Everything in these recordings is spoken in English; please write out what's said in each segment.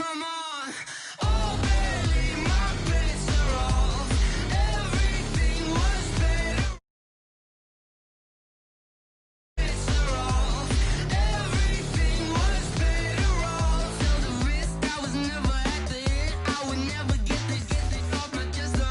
Come on. Oh, barely, my bets are off. Everything was better. Bets are off. Everything was better off. Till the risk, I was never at the end. I would never get this off, but just so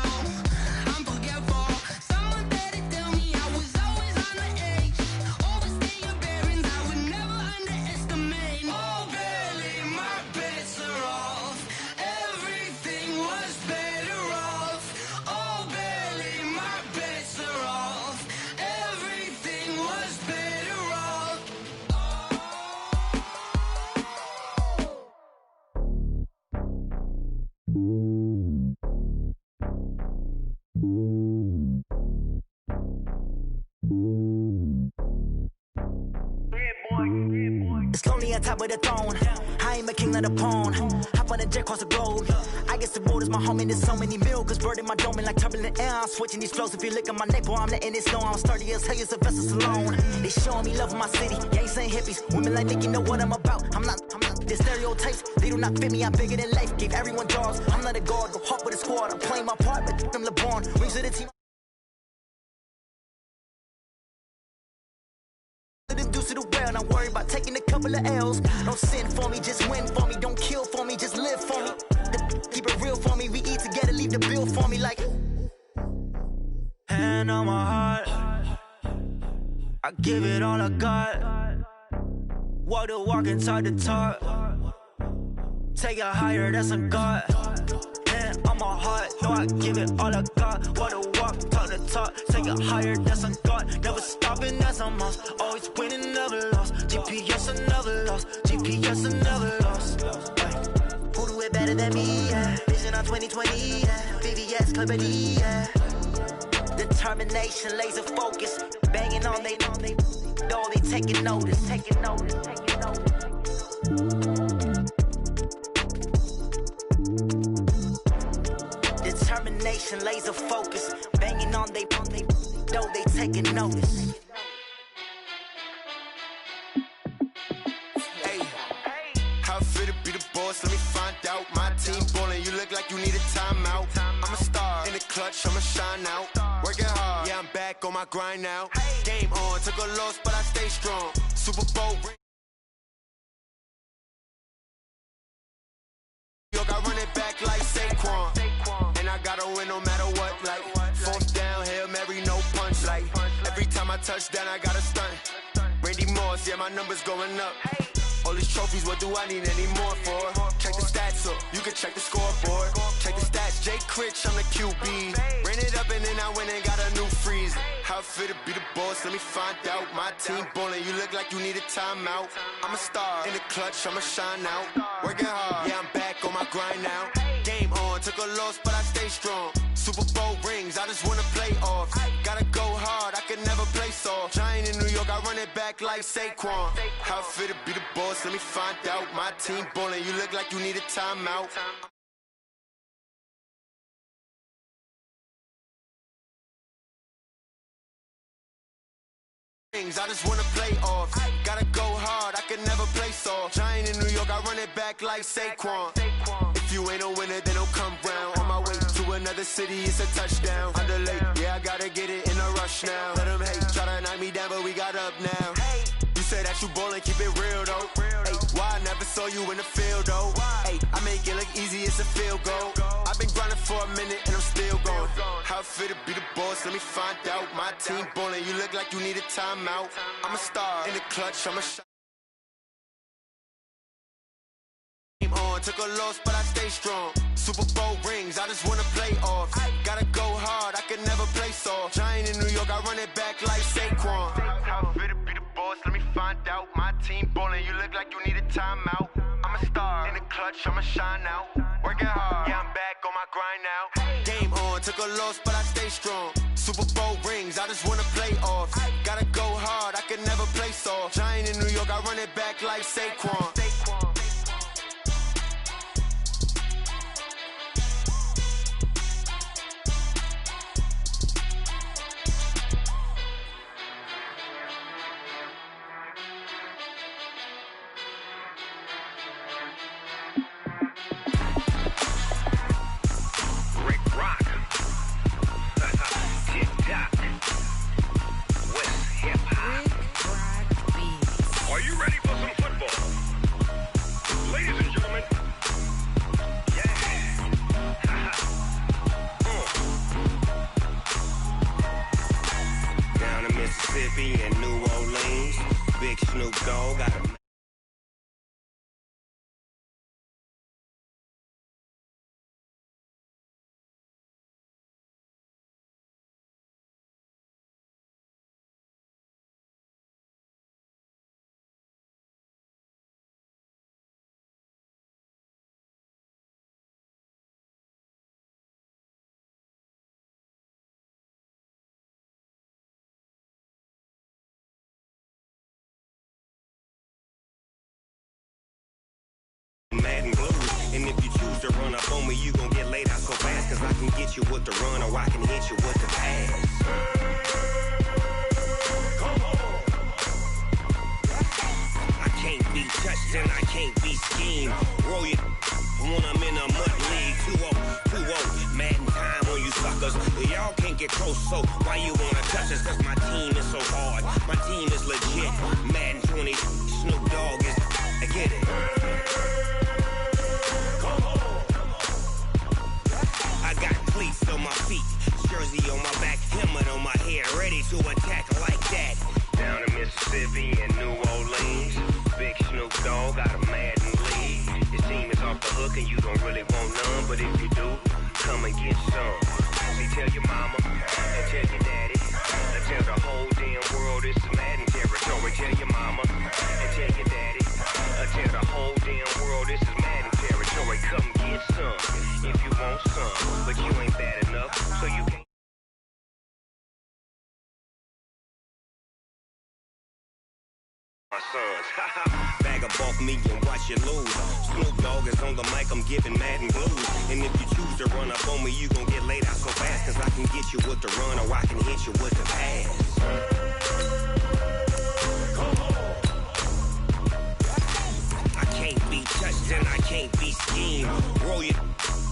I'm forgetful. Someone better tell me I was always on the edge. Overstay your bearings, I would never underestimate. Oh, barely, my bets are off. Everything was better off. Oh, barely, my bets are off. Everything was better off. It's lonely on top of the throne. I ain't a king of the pawn. Hop on a jet across the globe. I guess the road is my home and there's so many milk. Cause bird in my dome and like turbulent air. I'm switching these flows. If you look at my neck, boy, I'm letting it snow. I'm sturdy as hell, it's a vessel alone. They showing me love in my city. Gangs and hippies. Women like Nick, you know what I'm about. I'm not the stereotypes. They do not fit me. I'm bigger than life. Gave everyone jobs. I'm not a guard. Go hard with a squad. I'm playing my part, but I'm LeBron. Rings of the team. To the well, not worry about taking a couple of L's. Don't sin for me, just win for me. Don't kill for me, just live for me. Keep it real for me. We eat together, leave the bill for me like. Hand on my heart, I give it all I got. Walk the walk and talk the talk. Take it higher, that's a God. Hand on my heart, no, I give it all I got. Walk the walk, talk the talk. Take it higher, that's a God. Never stopping, that's a must. Always winning, never lost. GPS, I never lost. GPS, I never lost. Who do it better than me? Yeah. Vision on 2020. Yeah. VVS, clarity. Yeah. Determination, laser focus. Banging on they know they taking notice. Taking notice. Taking notice. Determination, laser focus, banging on they know they taking notice. Hey, how I feel to be the boss? Let me find out. My team ballin', you look like you need a timeout. I'm a star in the clutch, I'ma shine out. Working hard, yeah, I'm back on my grind now. Game on, took a loss, but I stay strong. Super Bowl ring. I run it back like Saquon. And I gotta win no matter what. Like, fourth down, Hail Mary, no punch. Like, every time I touch down, I gotta stunt. Randy Moss, yeah, my numbers going up. All these trophies, what do I need any more for? Check the stats up, you can check the scoreboard. Check the stats, Jay Critch, I'm the QB. Ran it up and then I went and got a new freeze. How I feel to be the boss, let me find out. My team ballin', you look like you need a timeout. I'm a star in the clutch, I'ma shine out. Working hard, yeah, I'm back on my grind now. Game on, took a loss, but I stay strong. Super Bowl rings, I just wanna play off. Gotta go hard, I can never play soft. Giant in New York, I run it back like Saquon. How I feel to be the boss, let me find out. My team ballin', you look like you need a timeout. I just wanna play off. Gotta go hard, I can never play soft. Giant in New York, I run it back like Saquon. If you ain't a winner, then don't come round. On my way to another city, it's a touchdown. Underlay, yeah, I gotta get it in a rush now. Let them hate, try to knock me down, but we got up now. You say that you ballin', keep it real though. Hey, why I never saw you in the field though? Hey, I make it look easy, it's a field goal. I've been grinding for a minute and I'm still going. How I feel to be the boss, let me find out. My team ballin', you look like you need a timeout. I'm a star in the clutch, I'm a game on, took a loss, but I stay strong. Super Bowl rings, I just wanna play off. Gotta go hard, I can never play soft. Giant in New York, I run it back like Saquon. How I feel to be the boss, let me find out. My team ballin', you look like you need a timeout. I'm a star in the clutch, I'ma shine out. Working hard, yeah, I'm back on my grind now. Game on, took a loss, but I stay strong. Super Bowl rings, I just wanna play off. Gotta go hard, I can never play soft. Giant in New York, I run it back like Saquon. Madden blues. And if you choose to run up on me, you gon' get laid out so fast. Cause I can get you with the run or I can hit you with the pass. I can't be touched and I can't be schemed. Roll you when I'm in a mud league. 2-0, Madden time on you suckers. Y'all can't get close, so why you wanna touch us? Cause my team is so hard, my team is legit. Madden 20, Snoop Dogg is, I get it. I got cleats on my feet, jersey on my back, helmet on my head, ready to attack like that. Down in Mississippi and New Orleans, Big Snoop Dogg got a Madden league. His team is off the hook and you don't really want none, but if you do, come and get some. See, tell your mama and tell your daddy, and tell the whole damn world it's the Madden territory. Tell your mama and tell your daddy, and tell the whole damn world this is Madden territory. Come get some if you want some, but you ain't bad enough, so you can't. My sons, bag up off me and watch you lose. Snoop Dogg is on the mic, I'm giving Madden blues. And if you choose to run up on me, you gon' get laid out so fast. Cause I can get you with the run or I can hit you with the pass. I can't be touched and I can't be schemed. Roll you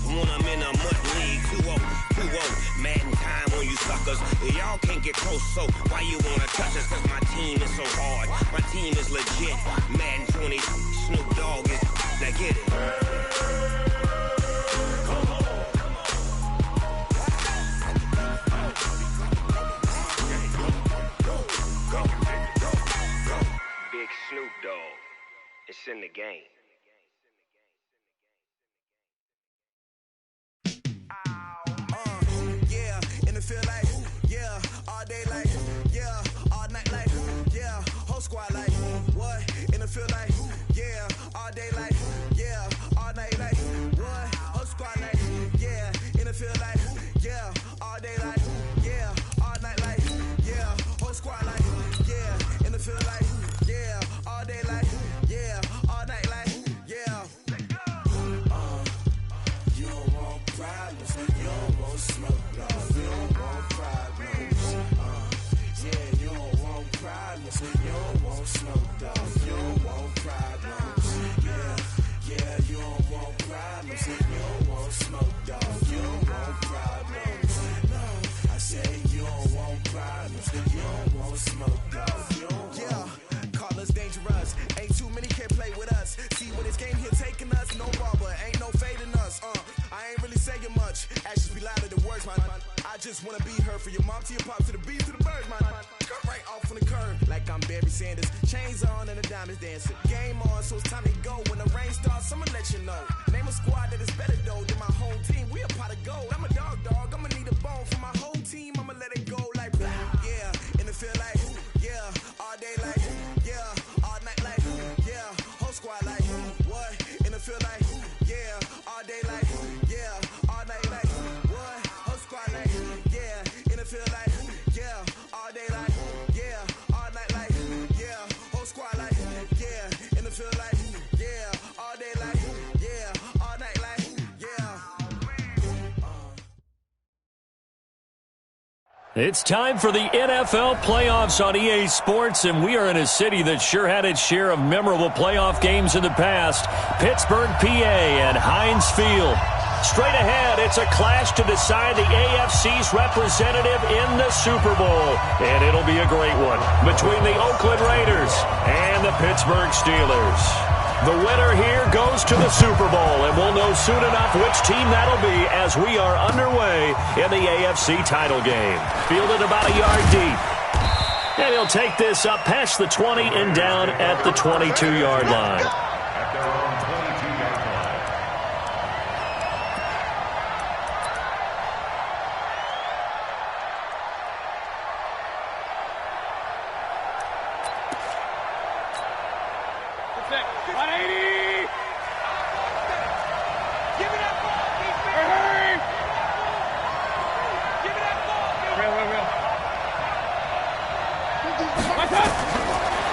when I'm in a mud league. 2-0, Madden time on you suckers. Y'all can't get close, so why you wanna touch us? Cause my team is so hard, my team is legit. Madden 20, Snoop Dogg is, now get it. Big Snoop Dogg, it's in the game. Feel like, yeah, all day like, yeah, all night like, yeah, whole squad like, what? In the field like, yeah, all day like, yeah, all night like, what? Whole squad like, yeah, in the field like, yeah, all day like, yeah, all night like, yeah, whole squad like, yeah, in the field like, yeah, all day like, yeah, all night like, yeah. You don't want problems, you don't want smoke, no. You don't want smoke, dog. You don't want problems. Yeah, you don't want problems. You don't want smoke, dog. You don't want problems. No, I say you don't want problems. You don't want smoke, dog. You don't want. Call us dangerous. Ain't too many can play with us. See where this game here taking us. No barber, ain't no fading us. I ain't really saying much. Actions be louder than words, man. I just wanna be heard from your mom to your pop to the beat to the birds, man. Cut right off on the curb, like I'm Barry Sanders. Chains on and the diamonds dancing. Game on, so it's time to go. When the rain starts, I'ma let you know. Name a squad that is better though than my whole team. We a pot of gold. I'm a dog. I'ma need a bone for my whole team. I'ma let it go like, yeah. In the field like, yeah. All day like, yeah. All night like, yeah. Whole squad like, what? In the field like, yeah. All day like, yeah. All night like, what? Whole squad like, yeah. In the field like, yeah. All day like, yeah. All night like, yeah. Whole squad like, yeah. In the field like, yeah. All day like, yeah. All night like, yeah. It's time for the NFL playoffs on EA Sports, and we are in a city that sure had its share of memorable playoff games in the past. Pittsburgh, PA, and Heinz Field. Straight ahead, it's a clash to decide the AFC's representative in the Super Bowl. And it'll be a great one between the Oakland Raiders and the Pittsburgh Steelers. The winner here goes to the Super Bowl, and we'll know soon enough which team that'll be as we are underway in the AFC title game. Fielded about a yard deep. And he'll take this up past the 20 and down at the 22-yard line.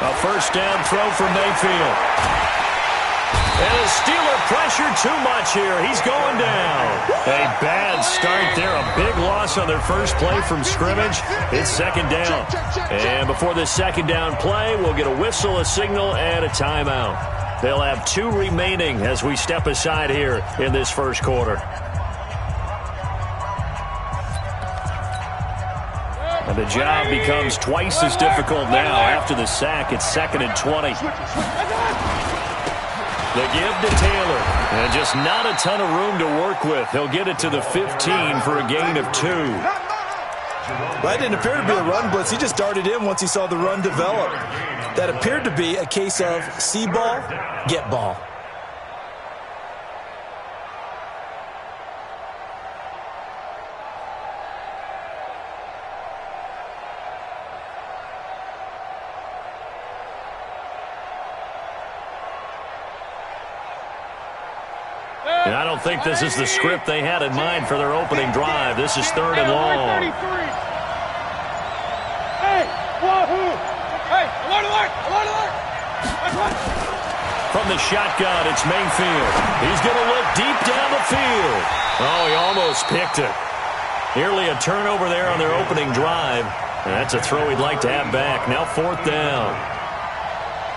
A first down throw for Mayfield. And the Steeler pressure too much here. He's going down. A bad start there. A big loss on their first play from scrimmage. It's second down. And before this second down play, we'll get a whistle, a signal, and a timeout. They'll have 2 remaining as we step aside here in this first quarter. And the job becomes twice as difficult now after the sack. It's 2nd and 20. The give to Taylor. And just not a ton of room to work with. He'll get it to the 15 for a gain of 2. That didn't appear to be a run blitz. He just darted in once he saw the run develop. That appeared to be a case of see ball, get ball. And I don't think this is the script they had in mind for their opening drive. This is 3rd and long. From the shotgun, it's Mayfield. He's going to look deep down the field. Oh, he almost picked it. Nearly a turnover there on their opening drive. And that's a throw he'd like to have back. Now 4th down.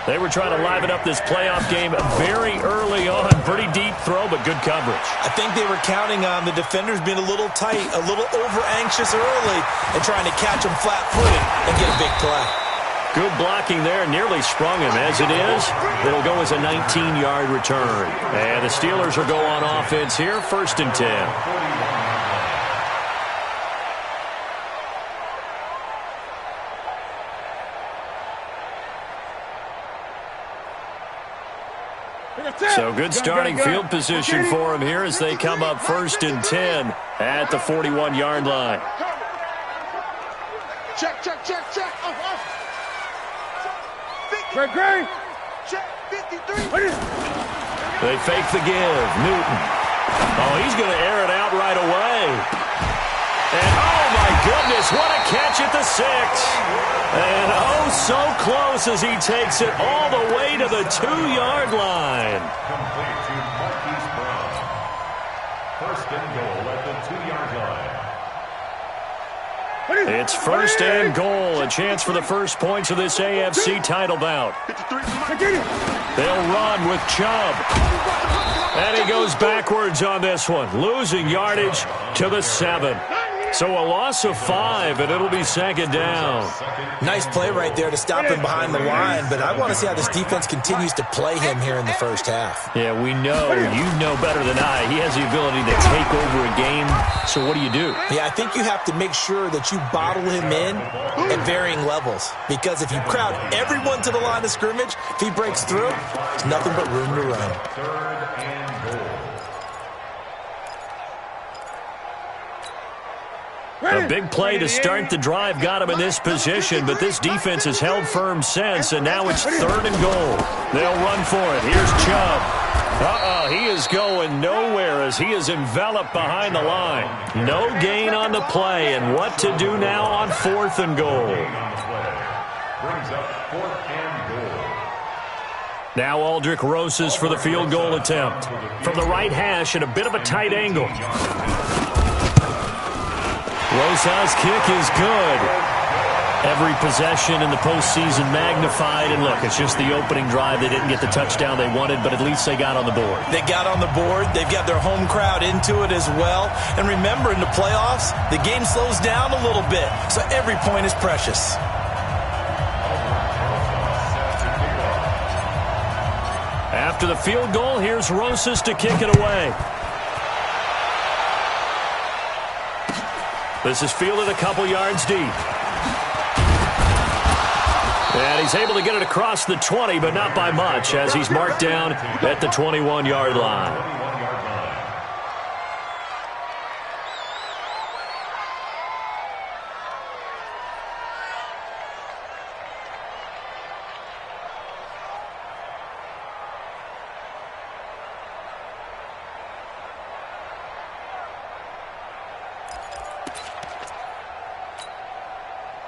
They were trying to liven up this playoff game very early on. Pretty deep throw, but good coverage. I think they were counting on the defenders being a little tight, a little over-anxious early, and trying to catch them flat-footed and get a big play. Good blocking there. Nearly sprung him. As it is, it'll go as a 19-yard return. And the Steelers will go on offense here, 1st and 10. So good starting field position for him here as they come up 1st and 10 at the 41-yard line. Check. Great. Check 53. They fake the give. Newton. Oh, he's going to air it out right away. And, oh, my goodness, what a catch at the 6. And, oh, so close as he takes it all the way to the 2-yard line. Complete to Marquise Brown. 1st and goal at the 2-yard line. It's 1st and goal. A chance for the first points of this AFC title bout. They'll run with Chubb. And he goes backwards on this one, losing yardage to the 7. So a loss of 5, and it'll be 2nd down. Nice play right there to stop him behind the line, but I want to see how this defense continues to play him here in the first half. Yeah, we know. You know better than I. He has the ability to take over a game. So what do you do? Yeah, I think you have to make sure that you bottle him in at varying levels, because if you crowd everyone to the line of scrimmage, if he breaks through, there's nothing but room to run. 3rd and goal. A big play to start the drive got him in this position, but this defense has held firm since, and now it's 3rd and goal. They'll run for it. Here's Chubb. He is going nowhere as he is enveloped behind the line. No gain on the play, and what to do now on 4th and goal. Brings up 4th and goal. Now Aldrick Rosas for the field goal attempt. From the right hash at a bit of a tight angle. Rosas' kick is good. Every possession in the postseason magnified. And look, it's just the opening drive. They didn't get the touchdown they wanted, but at least they got on the board. They got on the board. They've got their home crowd into it as well. And remember, in the playoffs, the game slows down a little bit, so every point is precious. After the field goal, here's Rosas to kick it away. This is fielded a couple yards deep. And he's able to get it across the 20, but not by much, as he's marked down at the 21-yard line.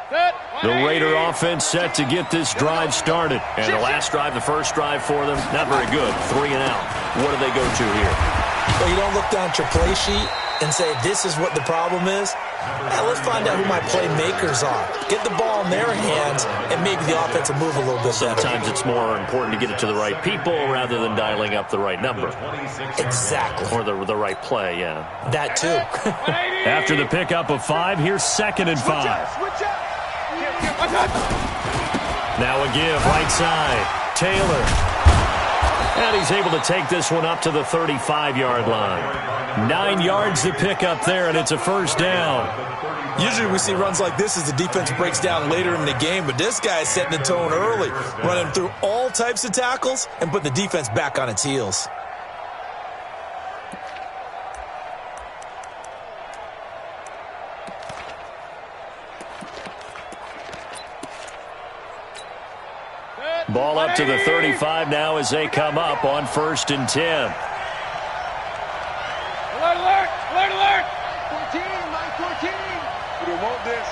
Set. The Raider offense set to get this drive started. And the last drive, the first drive for them, not very good. 3 and out. What do they go to here? Well, you don't look down at your play sheet and say, this is what the problem is. Let's find out who my playmakers are. Get the ball in their hands, and maybe the offense will move a little bit better. Sometimes it's more important to get it to the right people rather than dialing up the right number. Exactly. Or the right play, yeah. That too. After the pickup of 5, here's 2nd and 5. Now a give, right side. Taylor. And he's able to take this one up to the 35-yard line. 9 yards to pick up there, and it's a first down. Usually we see runs like this as the defense breaks down later in the game, but this guy is setting the tone early, running through all types of tackles and put the defense back on its heels. Ball up to the 35 now as they come up on 1st and 10. Alert, alert, alert, alert. 14, Mike 14. We don't want this.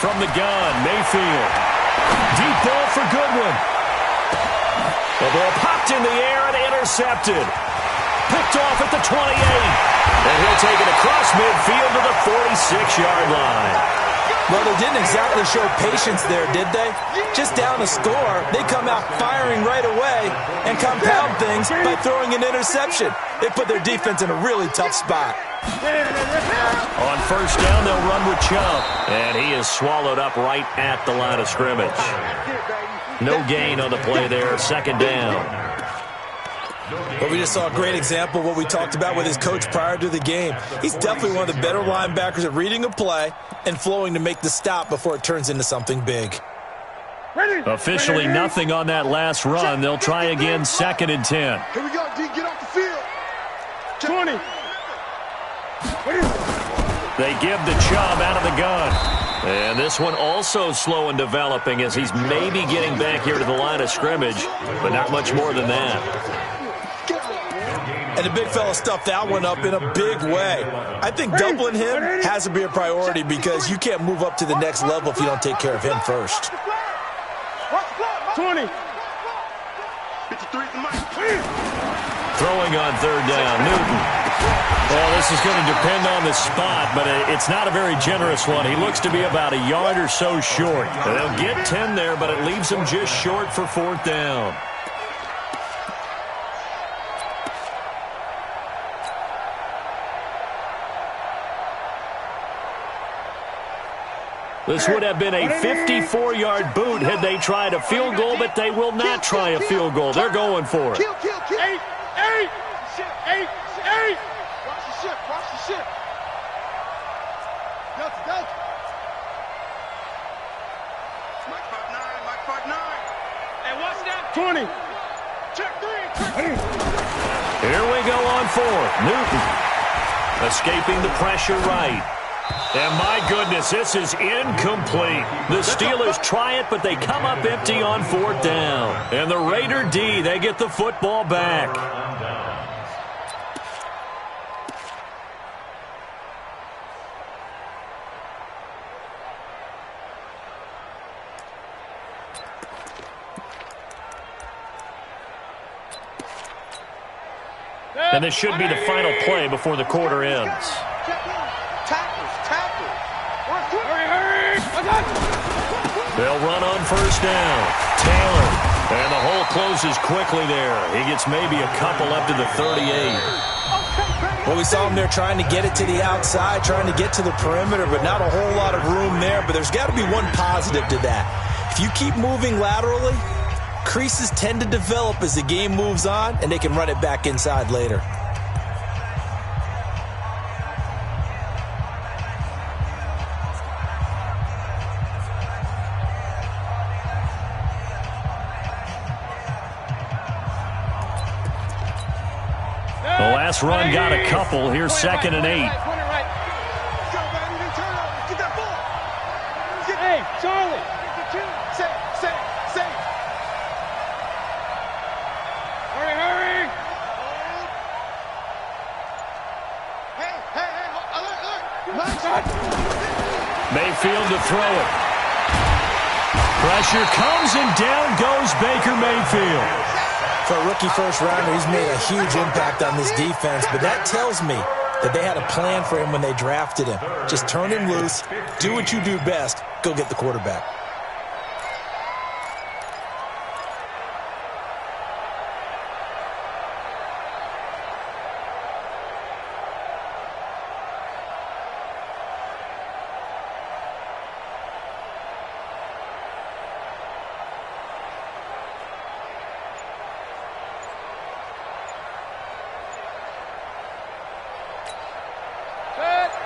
From the gun, Mayfield. Deep ball for Goodwin. The ball popped in the air and intercepted. Picked off at the 28. And he'll take it across midfield to the 46-yard line. Well, they didn't exactly show patience there, did they? Just down a score, they come out firing right away and compound things by throwing an interception. They put their defense in a really tough spot. On 1st down, they'll run with Chubb. And he is swallowed up right at the line of scrimmage. No gain on the play there, 2nd down. Well, we just saw a great example of what we talked about with his coach prior to the game. He's definitely one of the better linebackers at reading a play and flowing to make the stop before it turns into something big. Officially nothing on that last run. They'll try again, 2nd and 10. Here we go, D. Get off the field. 20. They give the Chubb out of the gun. And this one also slow and developing as he's maybe getting back here to the line of scrimmage, but not much more than that. And the big fella stuffed that one up in a big way. I think doubling him has to be a priority because you can't move up to the next level if you don't take care of him first. 20. Throwing on 3rd down, Newton. Well, this is going to depend on the spot, but it's not a very generous one. He looks to be about a yard or so short. They'll get 10 there, but it leaves him just short for 4th down. This would have been a 54-yard boot had they tried a field goal, but they will not try a field goal. They're going for it. 8. Watch the ship, watch the ship. Delta, Delta. Mike 5'9", Hey, watch that. 20. Check 3. Here we go on 4th. Newton escaping the pressure right. And my goodness, this is incomplete. The Steelers try it, but they come up empty on 4th down. And the Raider D, they get the football back. And this should be the final play before the quarter ends. They'll run on 1st down. Taylor. And the hole closes quickly there. He gets maybe a couple up to the 38. Well, we saw him there trying to get it to the outside, trying to get to the perimeter, but not a whole lot of room there. But there's got to be one positive to that. If you keep moving laterally, creases tend to develop as the game moves on, and they can run it back inside later. The last run got a couple. Here's 2nd and 8. Hey, Charlie. Hurry. Hey, alert. field to throw it. Pressure comes, and down goes Baker Mayfield. For a rookie first-rounder, he's made a huge impact on this defense, but that tells me that they had a plan for him when they drafted him. Just turn him loose, do what you do best, go get the quarterback.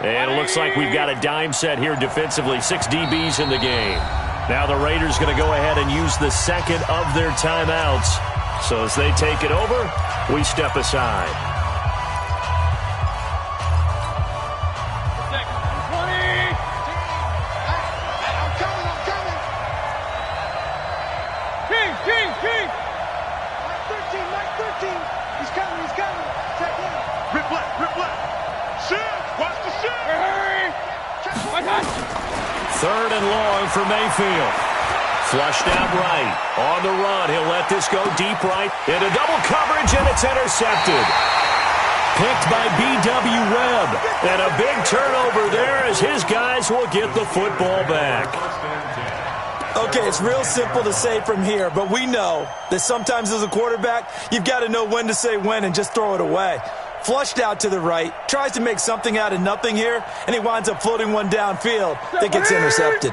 And it looks like we've got a dime set here defensively. 6 DBs in the game. Now the Raiders going to go ahead and use the second of their timeouts. So as they take it over, we step aside. 20. I'm coming. King. Mike 13. He's coming. Check in. Rip left. Shit. Watch the shit. Hurry. Third and long for Mayfield. Flushed out right. On the run. He'll let this go deep right. Into double coverage, and it's intercepted. Picked by B.W. Webb. And a big turnover there as his guys will get the football back. Okay, it's real simple to say from here, but we know that sometimes as a quarterback, you've got to know when to say when and just throw it away. Flushed out to the right, tries to make something out of nothing here, and he winds up floating one downfield that gets intercepted.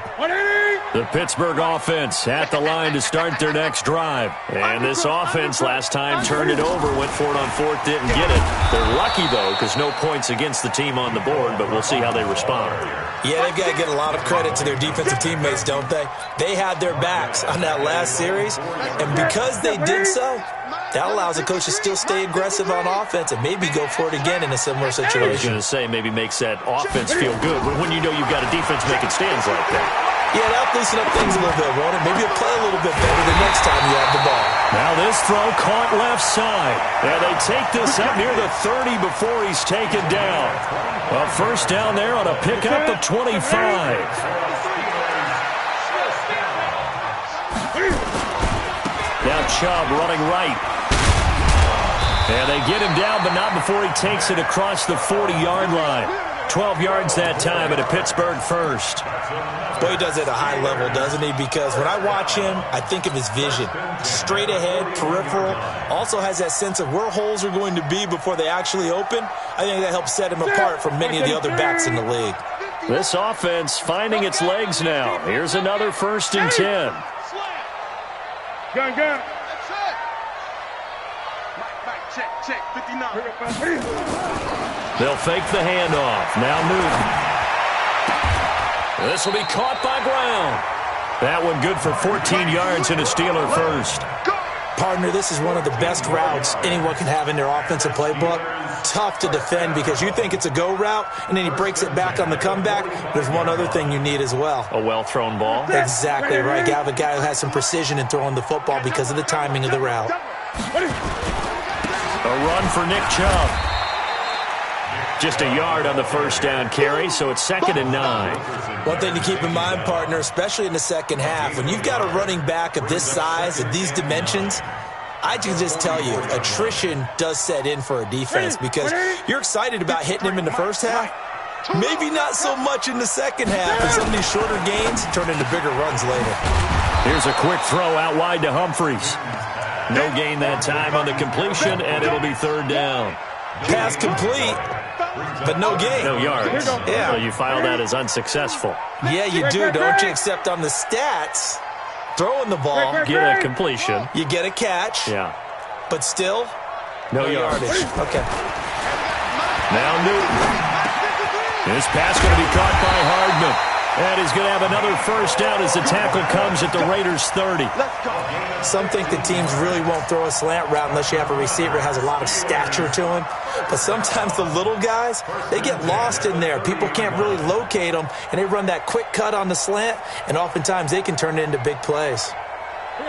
The Pittsburgh offense at the line to start their next drive. And this offense last time turned it over, went for it on fourth, didn't get it. They're lucky, though, because no points against the team on the board, but we'll see how they respond. Yeah, they've got to get a lot of credit to their defensive teammates, don't they? They had their backs on that last series, and because they did so, that allows the coach to still stay aggressive on offense and maybe go for it again in a similar situation. I was going to say maybe makes that offense feel good, but when you know you've got a defense making stands like that. Yeah, that'll loosen up things a little bit, won't it? Maybe you'll play a little bit better the next time you have the ball. Now this throw caught left side. And they take this up near the 30 before he's taken down. A first down there on a pickup of 25. Now Chubb running right. And they get him down, but not before he takes it across the 40-yard line. 12 yards that time at a Pittsburgh first. Boy, he does it at a high level, doesn't he? Because when I watch him, I think of his vision. Straight ahead, peripheral. Also has that sense of where holes are going to be before they actually open. I think that helps set him apart from many of the other backs in the league. This offense finding its legs now. Here's another 1st and 10. Gun. Mike, check. 59. They'll fake the handoff. Now Newton. This will be caught by Brown. That one good for 14 yards and a Steeler first. Partner, this is one of the best routes anyone can have in their offensive playbook. Tough to defend because you think it's a go route, and then he breaks it back on the comeback. There's one other thing you need as well. A well-thrown ball. Exactly right. You have a guy who has some precision in throwing the football because of the timing of the route. A run for Nick Chubb. Just a yard on the first down carry, so it's 2nd and 9. One thing to keep in mind, partner, especially in the second half, when you've got a running back of this size, of these dimensions, I can just tell you, attrition does set in for a defense because you're excited about hitting him in the first half. Maybe not so much in the second half, and some of these shorter gains turn into bigger runs later. Here's a quick throw out wide to Humphries. No gain that time on the completion, and it'll be 3rd down. Pass complete, but no gain. No yards. Yeah. So you file that as unsuccessful. Yeah, you do, don't you? Except on the stats, throwing the ball. Get a completion. You get a catch. Yeah. But still, no yardage. Okay. Now Newton. This pass going to be caught by Hardman. And he's going to have another first down as the tackle comes at the Raiders' 30. Some think that teams really won't throw a slant route unless you have a receiver who has a lot of stature to him. But sometimes the little guys, they get lost in there. People can't really locate them, and they run that quick cut on the slant, and oftentimes they can turn it into big plays.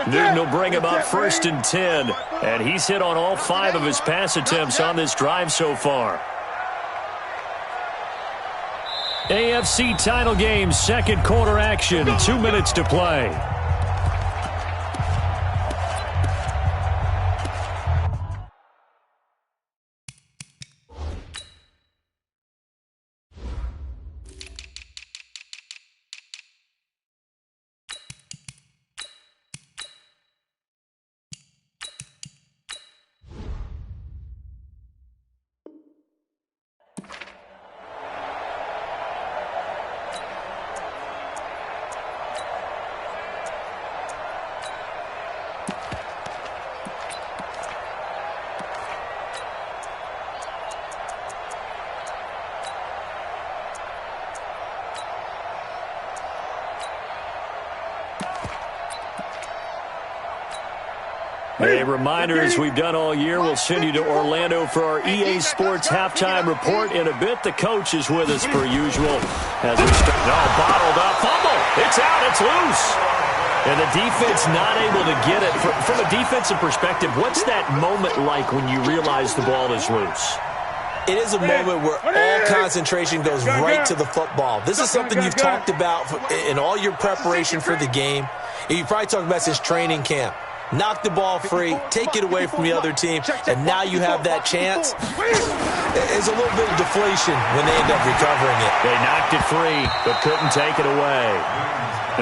Newton will bring him up 1st and 10, and he's hit on all 5 of his pass attempts on this drive so far. AFC title game, second quarter action, 2 minutes to play. A reminder, as we've done all year, we'll send you to Orlando for our EA Sports halftime report in a bit. The coach is with us per usual. As we start, bottled up, fumble. It's out, it's loose. And the defense not able to get it. From a defensive perspective, what's that moment like when you realize the ball is loose? It is a moment where all concentration goes right to the football. This is something you've talked about in all your preparation for the game. You probably talked about since training camp. Knock the ball free, take it away from the other team, and now you have that chance. There's a little bit of deflation when they end up recovering it. They knocked it free, but couldn't take it away.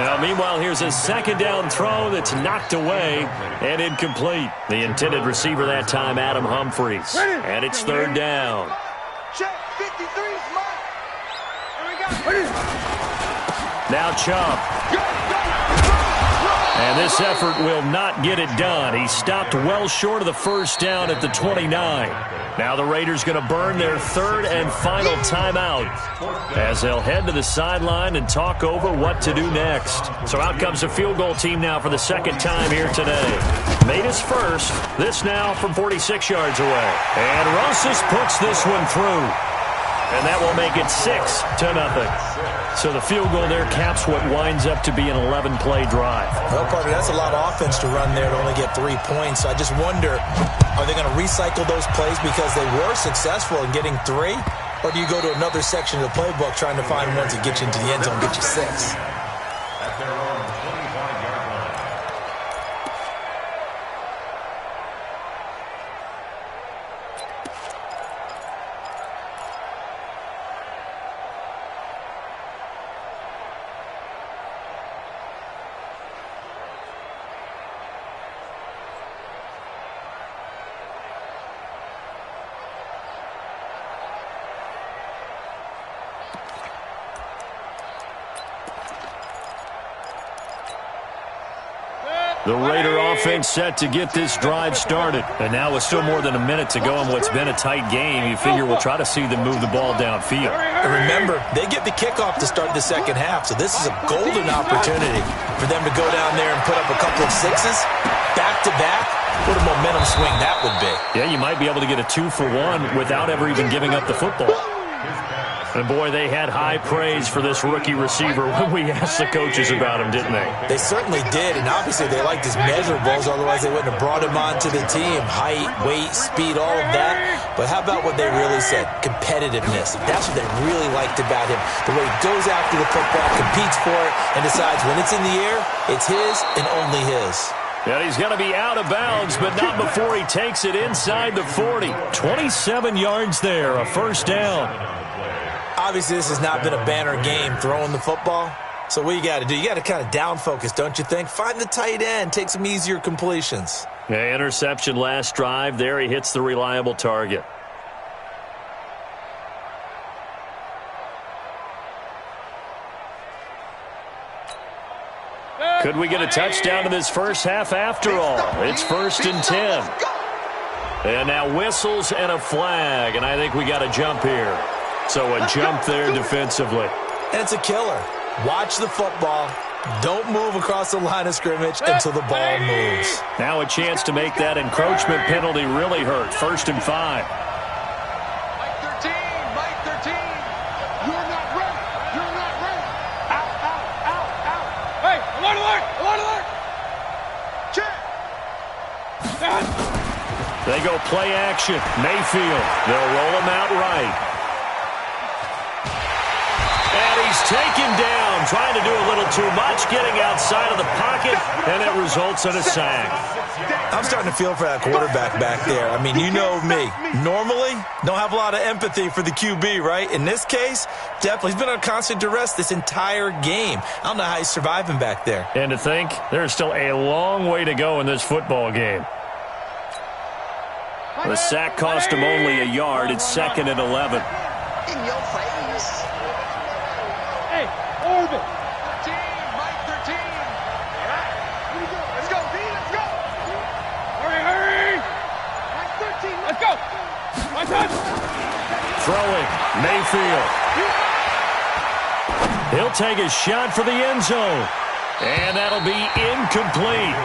Now, meanwhile, here's a second down throw that's knocked away and incomplete. The intended receiver that time, Adam Humphries. And it's third down. Check, 53 is mine. Here we go. Now Chubb. And this effort will not get it done. He stopped well short of the first down at the 29. Now the Raiders going to burn their third and final timeout as they'll head to the sideline and talk over what to do next. So out comes the field goal team now for the second time here today. Made his first. This now from 46 yards away. And Rosas puts this one through. And that will make it 6-0. So the field goal there caps what winds up to be an 11-play drive. Well, Parker, that's a lot of offense to run there to only get 3 points. So I just wonder, are they going to recycle those plays because they were successful in getting 3? Or do you go to another section of the playbook trying to find one to get you into the end zone and get you 6? At their own 25-yard line. The Raider offense set to get this drive started. And now with still more than a minute to go in what's been a tight game, you figure we'll try to see them move the ball downfield. And remember, they get the kickoff to start the second half, so this is a golden opportunity for them to go down there and put up a couple of 6s back-to-back. What a momentum swing that would be. Yeah, you might be able to get a 2-for-1 without ever even giving up the football. And, boy, they had high praise for this rookie receiver when we asked the coaches about him, didn't they? They certainly did, and obviously they liked his measurables, otherwise they wouldn't have brought him onto the team. Height, weight, speed, all of that. But how about what they really said? Competitiveness. That's what they really liked about him. The way he goes after the football, competes for it, and decides when it's in the air, it's his and only his. And he's going to be out of bounds, but not before he takes it inside the 40. 27 yards there, a first down. Obviously, this has not been a banner game throwing the football. So what you got to do, you got to kind of down focus, don't you think? Find the tight end, take some easier completions. Yeah, interception last drive. There he hits the reliable target. Could we get a touchdown in this first half after all? It's 1st and 10. And now whistles and a flag, and I think we got a jump here. So a jump there defensively. And it's a killer. Watch the football. Don't move across the line of scrimmage until the ball moves. Now a chance to make that encroachment penalty really hurt. 1st and 5. Mike 13, Mike 13. You're not ready. You're not ready. Out, out, out, out. Hey, alert, alert, alert, alert. Check. They go play action. Mayfield. They'll roll him out right. he's taken down, trying to do a little too much, getting outside of the pocket, and it results in a sack. I'm starting to feel for that quarterback back there. I mean, you know me. Normally, don't have a lot of empathy for the QB, right? In this case, definitely. He's been on constant duress this entire game. I don't know how he's surviving back there. And to think, there's still a long way to go in this football game. The sack cost him only a yard. It's 2nd and 11. In your face. Hey, Orbit. 13, Mike 13. All right, here we go. Let's go, D, let's go. Hurry. Mike 13, let's go. My touch. Throwing, Mayfield. He'll take a shot for the end zone. And that'll be incomplete.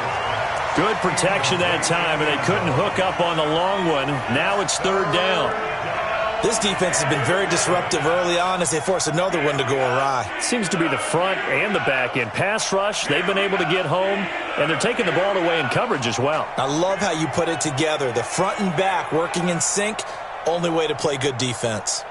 Good protection that time, and they couldn't hook up on the long one. Now it's 3rd down. This defense has been very disruptive early on as they force another one to go awry. Seems to be the front and the back end. Pass rush, they've been able to get home, and they're taking the ball away in coverage as well. I love how you put it together. The front and back working in sync, only way to play good defense.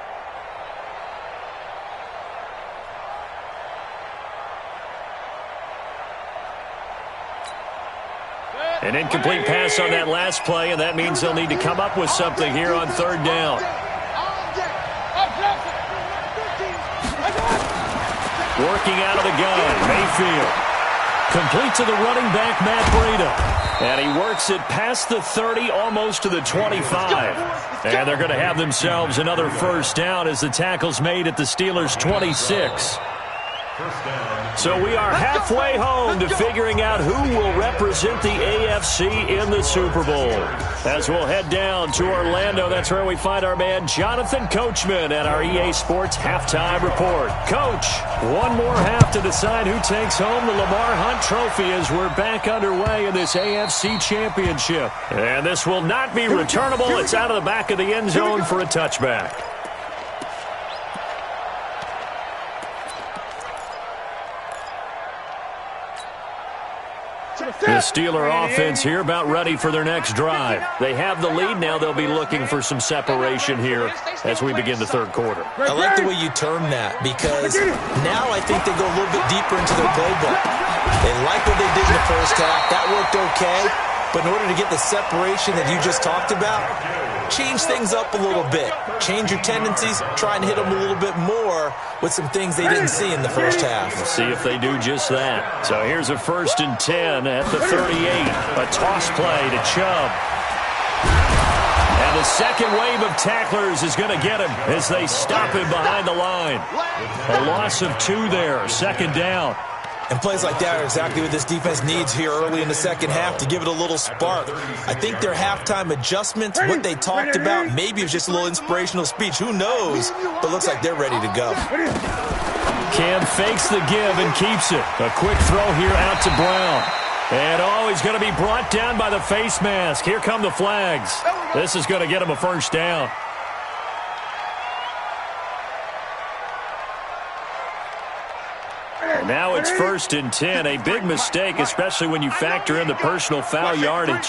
An incomplete pass on that last play, and that means they'll need to come up with something here on 3rd down. Working out of the gun, Mayfield. Complete to the running back, Matt Breida. And he works it past the 30, almost to the 25. And they're going to have themselves another 1st down as the tackle's made at the Steelers' 26. So we are halfway home to figuring out who will represent the AFC in the Super Bowl. As we'll head down to Orlando, that's where we find our man Jonathan Coachman at our EA Sports Halftime Report. Coach, one more half to decide who takes home the Lamar Hunt Trophy as we're back underway in this AFC Championship. And this will not be returnable. It's out of the back of the end zone for a touchback. The Steeler offense here about ready for their next drive. They have the lead. Now they'll be looking for some separation here as we begin the 3rd quarter. I like the way you term that because now I think they go a little bit deeper into their playbook. They like what they did in the 1st half. That worked okay. But in order to get the separation that you just talked about, change things up a little bit. Change your tendencies. Try and hit them a little bit more with some things they didn't see in the 1st half. We'll see if they do just that. So here's a 1st and 10 at the 38. A toss play to Chubb. And the second wave of tacklers is going to get him as they stop him behind the line. A loss of 2 there. 2nd down. And plays like that are exactly what this defense needs here early in the 2nd half to give it a little spark. I think their halftime adjustments, what they talked about, maybe it was just a little inspirational speech. Who knows? But looks like they're ready to go. Cam fakes the give and keeps it. A quick throw here out to Brown. And, he's going to be brought down by the face mask. Here come the flags. This is going to get him a 1st down. Now it's 1st and 10. A big mistake, especially when you factor in the personal foul yardage.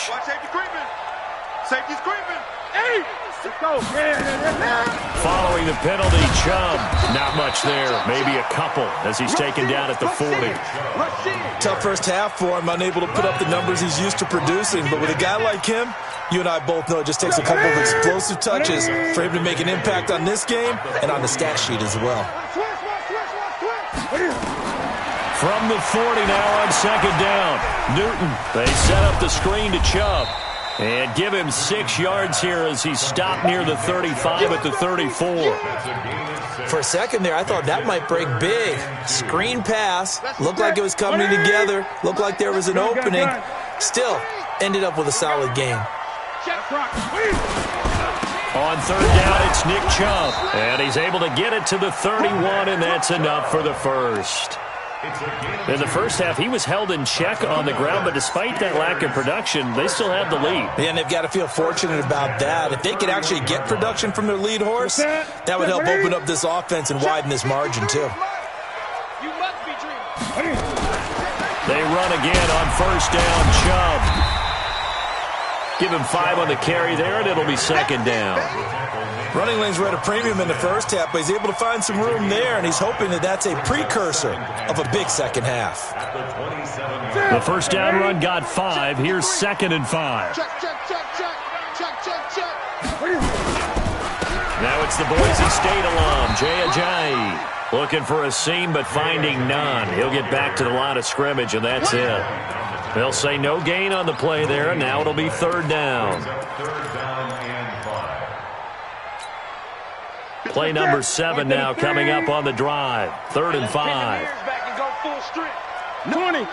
Safety's creeping. Hey! Let's go. Following the penalty, Chubb. Not much there. Maybe a couple as he's taken down at the 40. Tough 1st half for him. Unable to put up the numbers he's used to producing. But with a guy like him, you and I both know it just takes a couple of explosive touches for him to make an impact on this game and on the stat sheet as well. From the 40 now on 2nd down. Newton, they set up the screen to Chubb. And give him 6 yards here as he's stopped near the 35 at the 34. For a second there, I thought that might break big. Screen pass. Looked like it was coming together. Looked like there was an opening. Still, ended up with a solid game. On 3rd down, it's Nick Chubb. And he's able to get it to the 31, and that's enough for the 1st. In the 1st half, he was held in check on the ground, but despite that lack of production, they still have the lead. And they've got to feel fortunate about that. If they could actually get production from their lead horse, that would help open up this offense and widen this margin, too. You must be dreaming. They run again on 1st down, Chubb. Give him 5 on the carry there, and it'll be second down. Running lanes were at a premium in the first half, but he's able to find some room there, and he's hoping that that's a precursor of a big second half. The first down run got 5. Here's 2nd and 5. Check. Now it's the Boise State alum, Jay Ajayi. Looking for a seam, but finding none. He'll get back to the line of scrimmage, and that's it. They'll say no gain on the play there, and now it'll be 3rd down. Play number 7 now coming up on the drive. 3rd and 5. 20.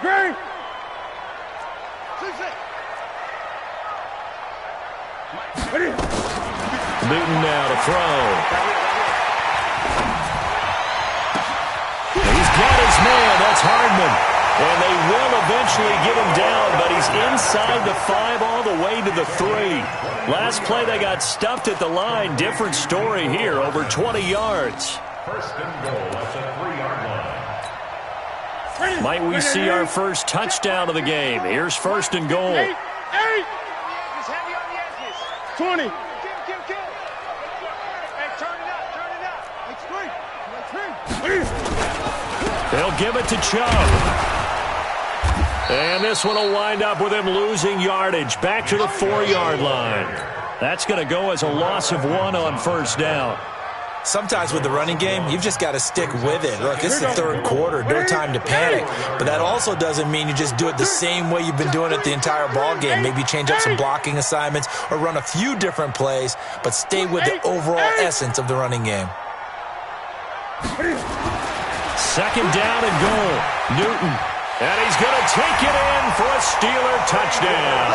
Great. Newton now to throw. He's got his man. That's Hardman. And they will eventually get him down, but he's inside the 5 all the way to the 3. Last play they got stuffed at the line. Different story here, over 20 yards. First and goal at the 3-yard line. Might we see our first touchdown of the game? Here's 1st and goal. 8. He's heavy on the edges. 20. Kill. Hey, turn it up. It's 3. They'll give it to Chubb. And this one will wind up with him losing yardage. Back to the 4-yard line. That's going to go as a loss of 1 on 1st down. Sometimes with the running game, you've just got to stick with it. Look, it's the 3rd quarter, no time to panic. But that also doesn't mean you just do it the same way you've been doing it the entire ball game. Maybe change up some blocking assignments or run a few different plays, but stay with the overall essence of the running game. 2nd down and goal. Newton. And he's going to take it in for a Steeler touchdown.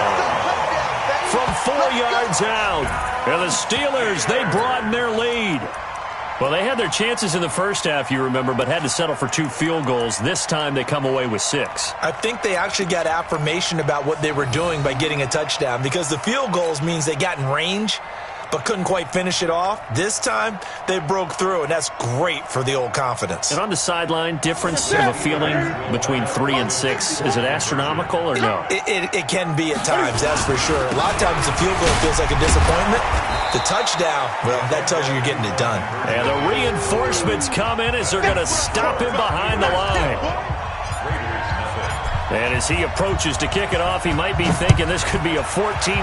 From 4 yards out. And the Steelers, they broaden their lead. Well, they had their chances in the first half, you remember, but had to settle for 2 field goals. This time they come away with 6. I think they actually got affirmation about what they were doing by getting a touchdown, because the field goals means they got in range but couldn't quite finish it off. This time, they broke through, and that's great for the old confidence. And on the sideline, difference of a feeling between 3 and 6, is it astronomical or no? It can be at times, that's for sure. A lot of times the field goal feels like a disappointment. The touchdown, well, that tells you you're getting it done. And the reinforcements come in as they're going to stop him behind the line. And as he approaches to kick it off, he might be thinking this could be a 14-0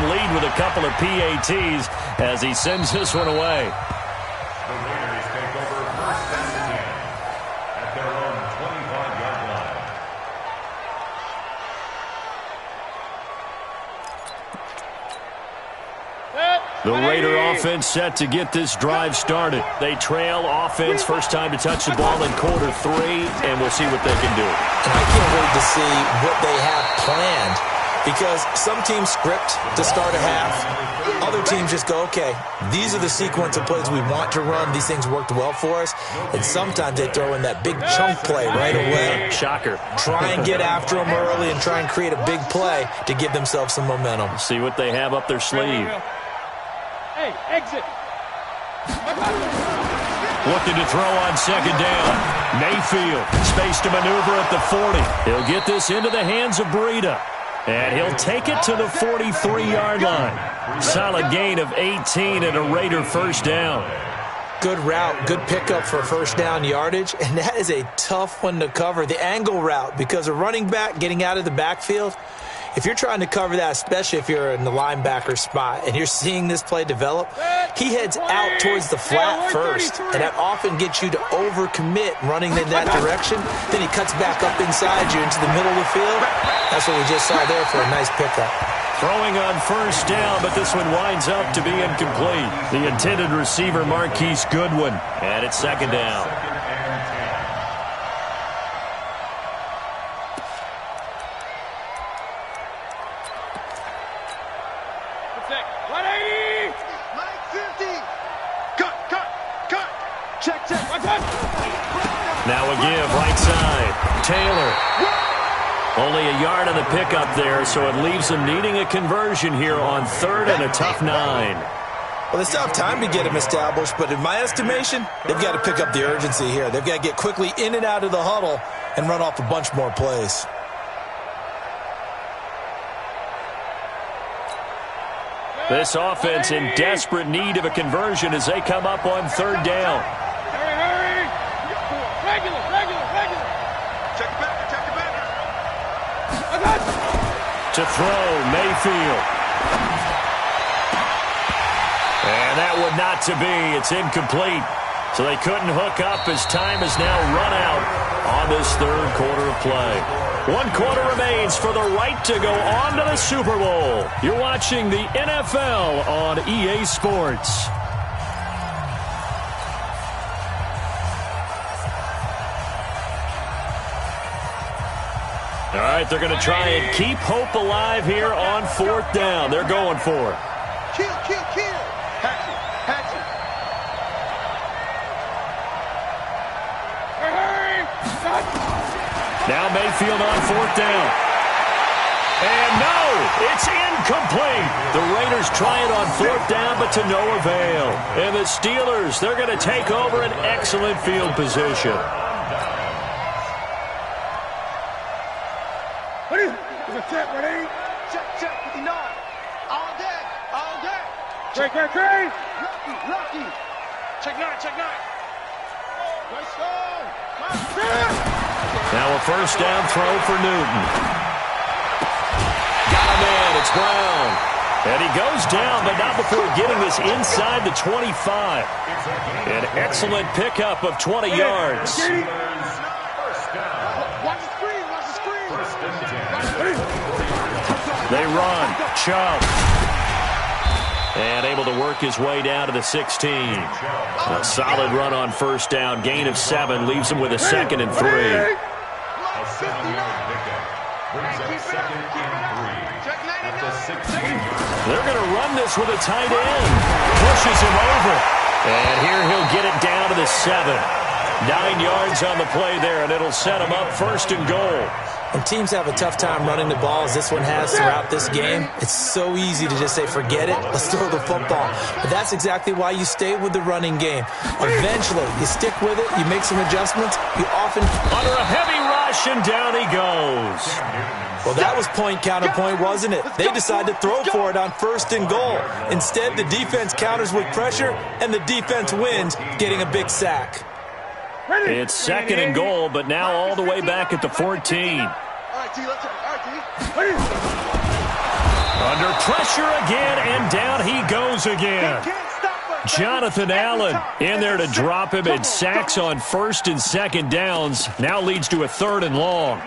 lead with a couple of PATs as he sends this one away. The Raiders take over 1st and 10 at their own 25-yard line. The Raider offense set to get this drive started. They trail offense, first time to touch the ball in quarter 3, and we'll see what they can do. And I can't wait to see what they have planned, because some teams script to start a half. Other teams just go, okay, these are the sequence of plays we want to run. These things worked well for us. And sometimes they throw in that big chunk play right away. Shocker. Try and get after them early and try and create a big play to give themselves some momentum. See what they have up their sleeve. Hey, exit. Looking to throw on 2nd down. Mayfield, space to maneuver at the 40. He'll get this into the hands of Breida. And he'll take it to the 43-yard line. Solid gain of 18 and a Raider first down. Good route, good pickup for first down yardage, and that is a tough one to cover, the angle route, because a running back getting out of the backfield, if you're trying to cover that, especially if you're in the linebacker spot and you're seeing this play develop, he heads out towards the flat first, and that often gets you to overcommit running in that direction. Then he cuts back up inside you into the middle of the field. That's what we just saw there for a nice pickup. Throwing on first down, but this one winds up to be incomplete. The intended receiver, Marquise Goodwin, and it's 2nd down. Now a give, right side. Taylor. Only a yard on the pickup there, so it leaves them needing a conversion here on 3rd and a tough 9. Well, they still have time to get him established, but in my estimation, they've got to pick up the urgency here. They've got to get quickly in and out of the huddle and run off a bunch more plays. This offense in desperate need of a conversion as they come up on third down. Hurry! Regular! Check the back! To throw, Mayfield. And that would not to be. It's incomplete. So they couldn't hook up as time is now run out on this third quarter of play. 1 quarter remains for the right to go on to the Super Bowl. You're watching the NFL on EA Sports. All right, they're going to try and keep hope alive here on fourth down. They're going for it. Kill! Hatch it! Now Mayfield on fourth down. And no, it's incomplete. The Raiders try it on fourth down, but to no avail. And the Steelers, they're going to take over an excellent field position. Ready? Ready? Check, 59. All day. Great. Lucky. Check nine. Nice stone. Now a first down throw for Newton. Got a man, it's Brown. And he goes down, but not before getting this inside the 25. An excellent pickup of 20 yards. Watch the screen. They run. Chubb. And able to work his way down to the 16. A solid run on first down. Gain of 7 leaves him with a 2nd and 3. A 7-yard pickup brings up 2nd and 3 at the 16. They're going to run this with a tight end. Pushes him over. And here he'll get it down to the 7. 9 yards on the play there, and it'll set him up 1st and goal. When teams have a tough time running the ball, as this one has throughout this game, it's so easy to just say, forget it, let's throw the football. But that's exactly why you stay with the running game. Eventually, you stick with it, you make some adjustments, you often... Under a heavy rush, and down he goes. Well, that was point counterpoint, wasn't it? They decided to throw for it on 1st and goal. Instead, the defense counters with pressure, and the defense wins, getting a big sack. It's 2nd and goal, but now all the way back at the 14. All right, T, let's Under pressure again, and down he goes again. Jonathan Allen in there to drop him, and sacks on 1st and 2nd downs. Now leads to a 3rd and long.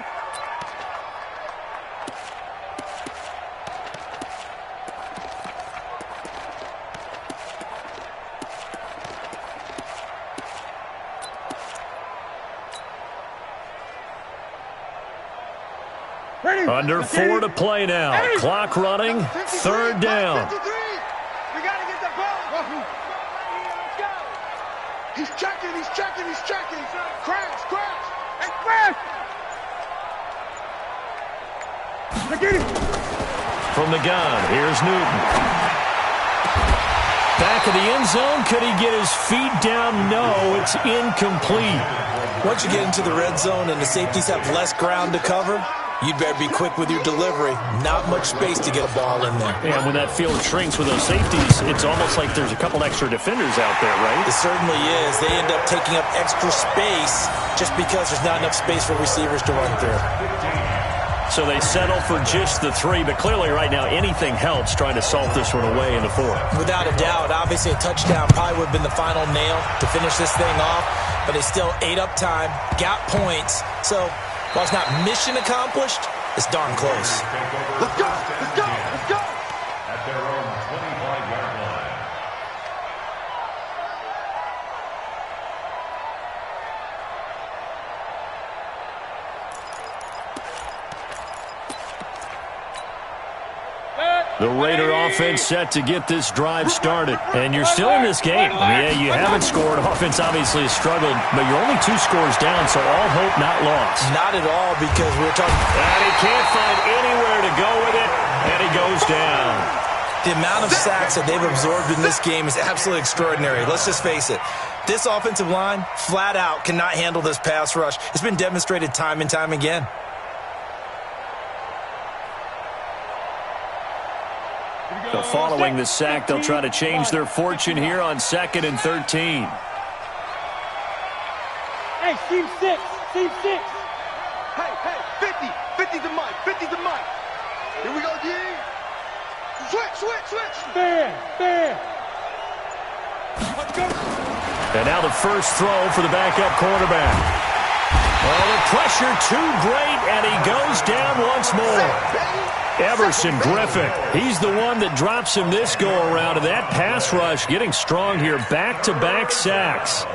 Under 4 to play now. Clock running. 3rd down. We gotta get the ball. He's checking. Crash. From the gun, here's Newton. Back of the end zone. Could he get his feet down? No, it's incomplete. Once you get into the red zone and the safeties have less ground to cover, you'd better be quick with your delivery. Not much space to get a ball in there. And when that field shrinks with those safeties, it's almost like there's a couple extra defenders out there, right? It certainly is. They end up taking up extra space just because there's not enough space for receivers to run through. So they settle for just the 3, but clearly right now anything helps trying to salt this one away in the 4th. Without a doubt, obviously a touchdown probably would have been the final nail to finish this thing off, but they still ate up time, got points, so... while it's not mission accomplished, it's darn close. Let's go! At their own 25-yard line. The Raider offense set to get this drive started. And you're still in this game. Yeah, you haven't scored. Offense obviously has struggled, but you're only 2 scores down, so all hope not lost. Not at all, because we're talking... And he can't find anywhere to go with it, and he goes down. The amount of sacks that they've absorbed in this game is absolutely extraordinary. Let's just face it. This offensive line, flat out, cannot handle this pass rush. It's been demonstrated time and time again. So following the sack, they'll try to change their fortune here on 2nd and 13. Hey, team 6. Team 6. Hey, 50. 50's the mic. 50's the mic. Here we go, G. Switch. Fair. Let's go. And now the first throw for the backup quarterback. Oh, the pressure too great, and he goes down once more. Everson Griffin, he's the one that drops him this go-around, and that pass rush getting strong here. Back-to-back sacks.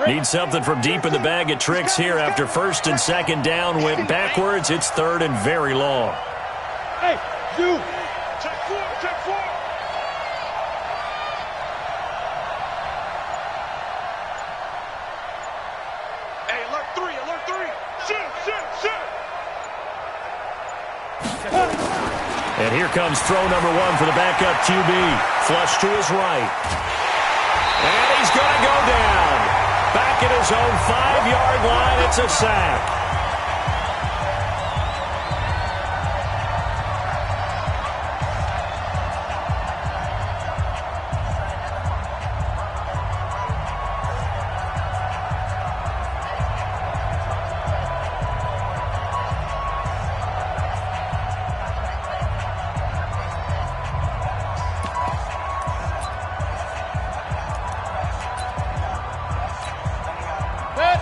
Need something from deep in the bag of tricks here after 1st and 2nd down. Went backwards. It's 3rd and very long. Hey, Zoo. Check 4. Hey, alert 3. Shoot. And here comes throw number 1 for the backup QB. Flush to his right. And he's going to go down. Back at his own 5-yard line, it's a sack.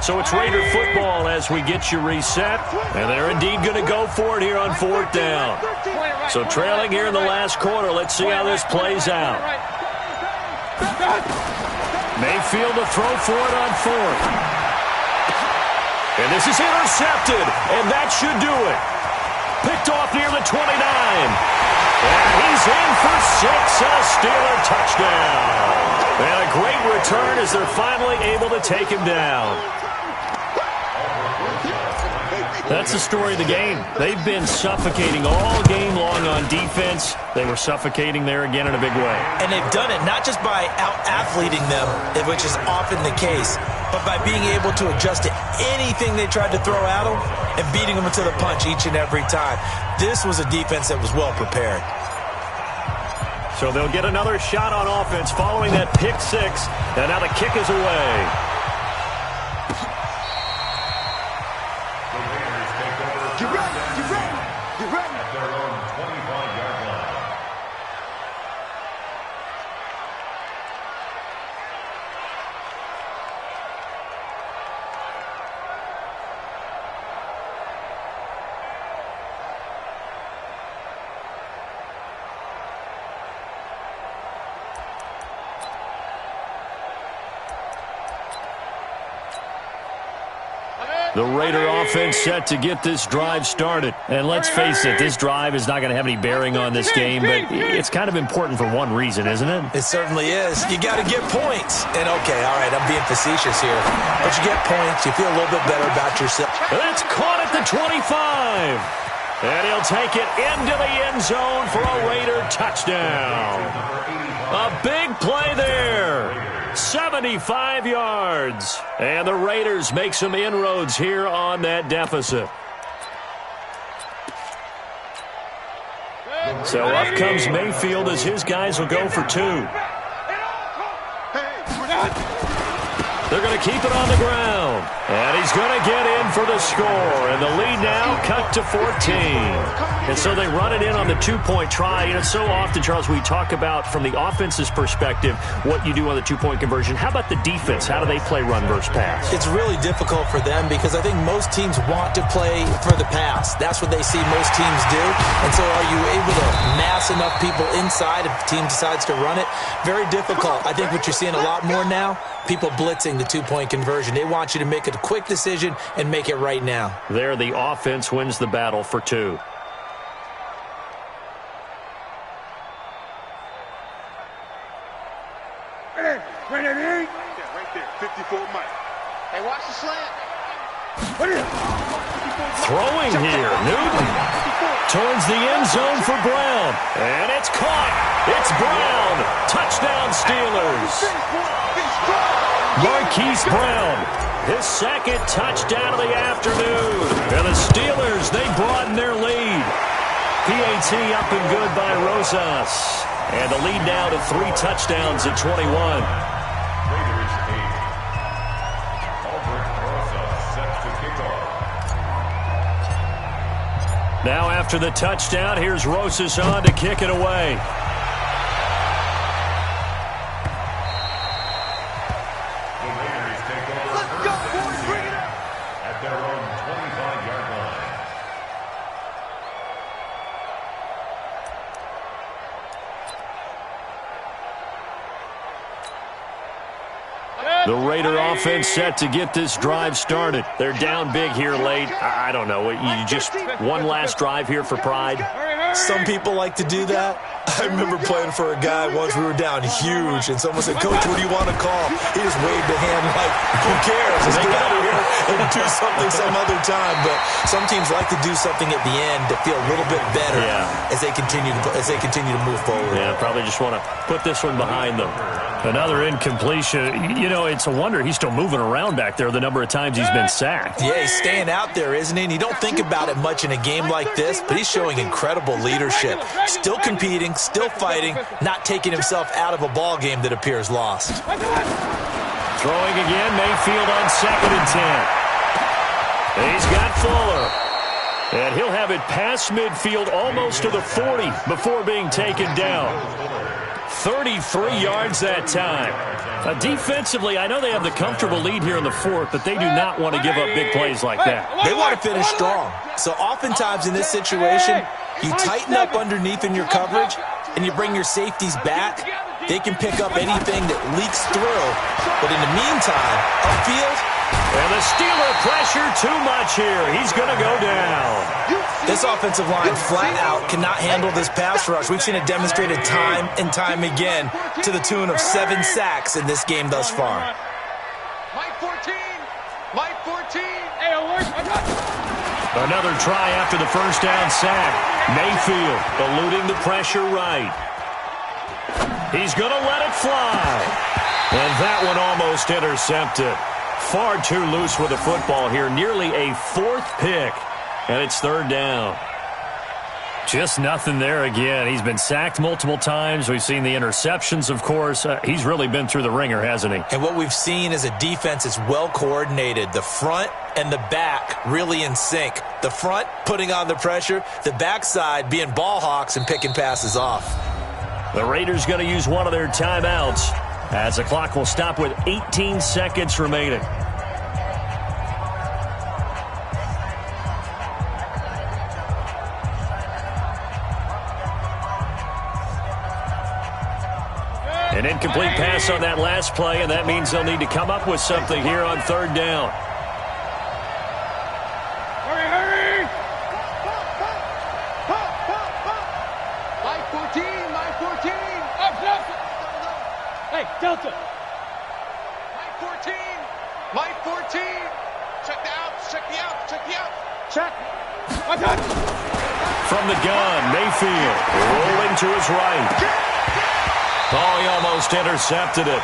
So it's Raider football as we get you reset. And they're indeed going to go for it here on 4th down. So trailing here in the last quarter. Let's see how this plays out. Mayfield to throw for it on 4th. And this is intercepted. And that should do it. Picked off near the 29. And he's in for 6 and a Steeler touchdown. And a great return as they're finally able to take him down. That's the story of the game. They've been suffocating all game long on defense. They were suffocating there again in a big way. And they've done it not just by out-athleting them, which is often the case, but by being able to adjust to anything they tried to throw at them and beating them to the punch each and every time. This was a defense that was well prepared. So they'll get another shot on offense following that pick 6. And now the kick is away. At their own 25-yard line. The Raider offense set to get this drive started. And let's face it, this drive is not going to have any bearing on this game, but it's kind of important for one reason, isn't it? It certainly is. You got to get points. And, okay, all right, I'm being facetious here. But you get points, you feel a little bit better about yourself. That's caught at the 25. And he'll take it into the end zone for a Raider touchdown. A big play there. 75 yards. And the Raiders make some inroads here on that deficit. So up comes Mayfield as his guys will go for 2. They're going to keep it on the ground. And he's going to get in for the score. And the lead now cut to 14. And so they run it in on the 2-point try. You know, so often, Charles, we talk about from the offense's perspective what you do on the 2-point conversion. How about the defense? How do they play run versus pass? It's really difficult for them because I think most teams want to play for the pass. That's what they see most teams do. And so are you able to mass enough people inside if the team decides to run it? Very difficult. I think what you're seeing a lot more now, people blitzing the 2-point conversion. They want you to make a quick decision and make it right now. There, the offense wins the battle for 2. Right there, 54 Mike. Hey, watch the slant. Throwing here, Newton towards the end zone for Brown. And it's caught. It's Brown. Touchdown, Steelers. Marquise Brown his second touchdown of the afternoon. And the Steelers, they broaden their lead. PAT up and good by Rosas. And the lead now to 3 touchdowns at 21. Raiders 8. Albert Rosas set to kick off. Now after the touchdown, here's Rosas on to kick it away. The Raiders take over first and 10 at their own 25-yard line. The Raider offense set to get this drive started. They're down big here late. I don't know. You just one last drive here for pride? Some people like to do that. I remember playing for a guy once. We were down huge, and someone said, "Coach, what do you want to call?" He just waved a hand like, "Who cares? Let's get out of here and do something some other time." But some teams like to do something at the end to feel a little bit better as they continue to move forward. Yeah, probably just want to put this one behind them. Another incompletion. You know, it's a wonder he's still moving around back there the number of times he's been sacked. Yeah, he's staying out there, isn't he? And you don't think about it much in a game like this, but he's showing incredible leadership. Still competing, still fighting, not taking himself out of a ball game that appears lost. Throwing again, Mayfield on 2nd and 10. He's got Fuller. And he'll have it past midfield almost to the 40 before being taken down. 33 yards that time. Defensively, I know they have the comfortable lead here in the 4th, but they do not want to give up big plays like that. They want to finish strong. So oftentimes in this situation, you tighten up underneath in your coverage, and you bring your safeties back. They can pick up anything that leaks through. But in the meantime, upfield, and the Steeler pressure too much here. He's going to go down. This offensive line flat out cannot handle this pass rush. We've seen it demonstrated time and time again to the tune of 7 sacks in this game thus far. Mike 14. Mike 14. Hey, alert. Another try after the first down sack. Mayfield eluding the pressure right. He's going to let it fly. And that one almost intercepted. Far too loose with the football here. Nearly a 4th pick. And it's 3rd down. Just nothing there again. He's been sacked multiple times. We've seen the interceptions, of course. He's really been through the ringer, hasn't he? And what we've seen is a defense that's well coordinated. The front and the back really in sync. The front putting on the pressure. The backside being ball hawks and picking passes off. The Raiders going to use one of their timeouts as the clock will stop with 18 seconds remaining. An incomplete pass on that last play, and that means they'll need to come up with something here on 3rd down. Hurry, hurry! Mike 14, Mike 14. Up, Delta. Hey, Delta. Mike 14, Mike 14. Check the outs, check the outs, check the outs. Check. From the gun, Mayfield rolling to his right. Oh, he almost intercepted it.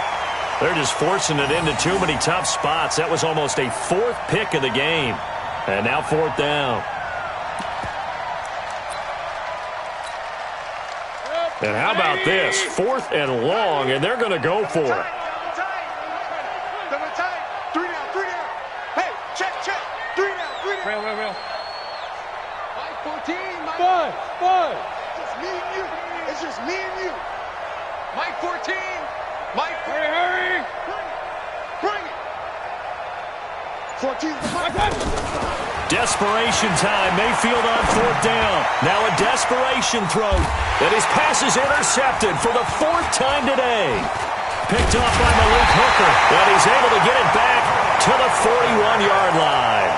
They're just forcing it into too many tough spots. That was almost a 4th pick of the game. And now 4th down. And how about this? 4th and long, and they're going to go for it. Double tight. 3 down, 3 down. Hey, check, check. 3 down. Real. Mike 14, Mike. Five. Just me and you. It's just me and you. Mike 14. Mike 14. Hurry. Bring it. 14. Desperation time. Mayfield on 4th down. Now a desperation throw. And his pass is intercepted for the 4th time today. Picked off by Malik Hooker. And he's able to get it back to the 41-yard line.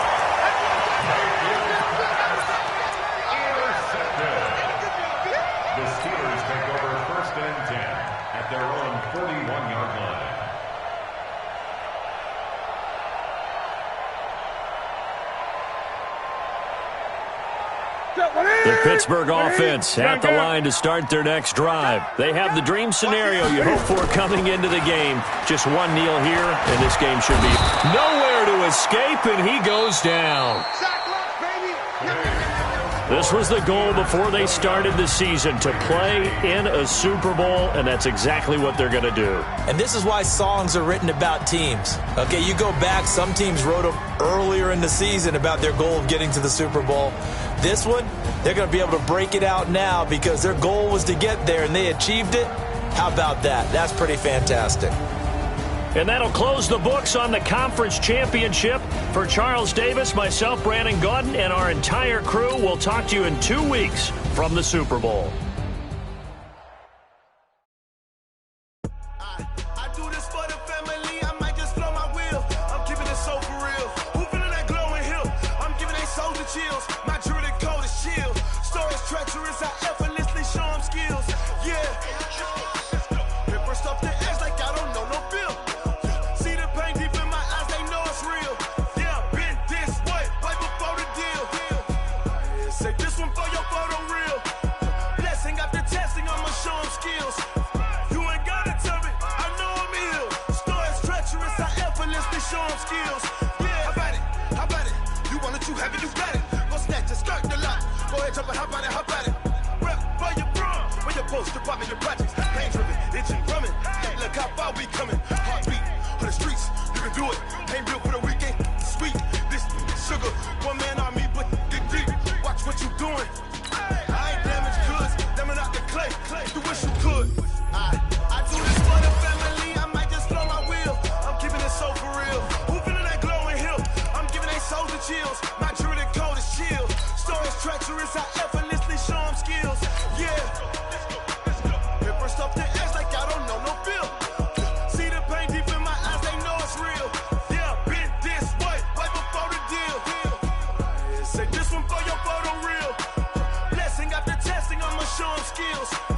The Steelers take over 1st and 10 at their own 41-yard line. The Pittsburgh offense at the line to start their next drive. They have the dream scenario you hope for coming into the game. Just one kneel here, and this game should be nowhere there to escape, and he goes down. This was the goal before they started the season, to play in a Super Bowl, and that's exactly what they're going to do. And this is why songs are written about teams. Okay, you go back, some teams wrote them earlier in the season about their goal of getting to the Super Bowl. This one, they're going to be able to break it out now because their goal was to get there, and they achieved it. How about that? That's pretty fantastic. And that'll close the books on the conference championship. For Charles Davis, myself, Brandon Gaudin, and our entire crew, we'll talk to you in 2 weeks from the Super Bowl. I do this for the family, I might just blow my wheel. I'm keeping it so for real. Who feeling that glowing hill? I'm giving they souls the chills. My jewelry code is chill. Stories treacherous, I effortlessly show them skills. Yeah. Paper stuff the edge like I don't know no bill. See the pain deep in my eyes, they know it's real. Yeah, been this way, right before the deal. Say this one for your photo reel. Blessing after testing, I'ma show them skills. You ain't gotta tell me, I know I'm ill. Stories treacherous, I effortlessly show them skills. Yeah, how about it? How about it? You want it, you have it, you got it. Go snatch it, skirt the lot. Go ahead, jump it, how about it? How about it? Rep for your bro, for your post, department, your projects. Pain driven, itching, drumming. Look how far we coming. Heartbeat on the streets, you can do it. Ain't built for the weekend, sweet. This sugar, one man army, but dig deep. Watch what you doing. I ain't damaged goods, damn it out the clay. You wish you could. I do this for the family, I might just blow my wheel. I'm keeping it so for real. Who feeling that glowing hill? I'm giving they souls the chills. My jewelry code is chill. Stories treacherous, I effortlessly show them skills. Yeah. Paper stuff the edge like I don't know no bill. See the pain deep in my eyes, they know it's real. Yeah, been this way, right before the deal. Say this one for your photo reel. Blessing after testing, I'ma show them skills.